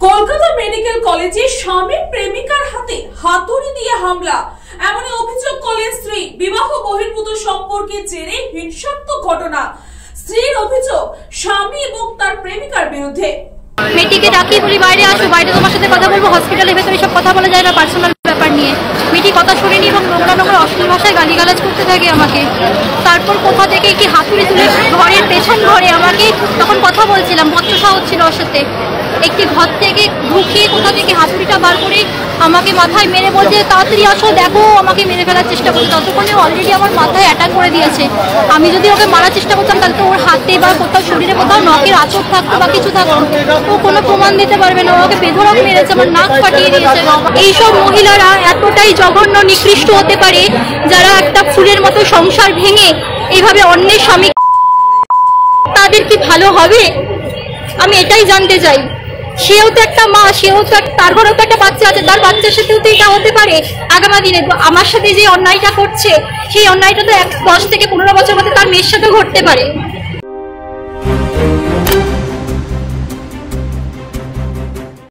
Kolkata medical কলেজে স্বামী প্রেমিকার হাতে হাতুড়ি দিয়ে হামলা, এমনই অভিযোগ করলেন স্ত্রী। বিবাহ বহির্ভূত সম্পর্কের জেরে হিংসাত্মক ঘটনা। স্ত্রীর অভিযোগ স্বামী এবং তার প্রেমিকার বিরুদ্ধে। মেয়েটিকে ডাকি বলি বাইরে আসো, বাইরে তোমার সাথে কথা বলবো, হসপিটালের ভেতরে সব কথা বলা যায় না পার্সোনাল ব্যাপার নিয়ে। মেয়েটি কথা শুনিনি এবং নোংরা নোংরা অশ্লীল ভাষায় গালিগালাজ করতে থাকে আমাকে। তারপর কোথা থেকে কি হাতুড়ি তুলে ঘরের পেছন ঘরে আমাকে, তখন কথা বলছিলাম, বচসা হচ্ছিল ওর সাথে, একটি ঘর থেকে ঢুকিয়ে কোথা থেকে হাতুড়িটা বার করে আমাকে মাথায় মেরে বলছে তাড়াতাড়ি আসো দেখো, আমাকে মেরে ফেলার চেষ্টা করছে। ততক্ষণে অলরেডি আমার মাথায় অ্যাটাক করে দিয়েছে। আমি যদি ওকে মারার চেষ্টা করতাম তাহলে তো ওর হাতে বা কোথাও শরীরে কোথাও নখের আঁচড় থাকতো বা কিছু থাকতো, ও কোনো প্রমাণ দিতে পারবে না। ওকে বেধড়ক মেরেছে, আমার নাক ফাটিয়ে দিয়েছে। এইসব মহিলারা এতটাই জঘন্য নিকৃষ্ট হতে পারে যারা একটা ফুলের মতো সংসার ভেঙে এইভাবে অন্যের স্বামী, তাদের কি ভালো হবে? আমি এটাই জানতে চাই। সেও তো একটা মা, সেও তো তার ঘরেও তো একটা বাচ্চা আছে, তার বাচ্চার সাথেও তো এটা হতে পারে আগামী দিনে। আমার সাথে যে অন্যায়টা করছে সেই অন্যায়টা তো 10 থেকে 15 বছর মধ্যে তার মেয়ের সাথেও ঘটতে পারে।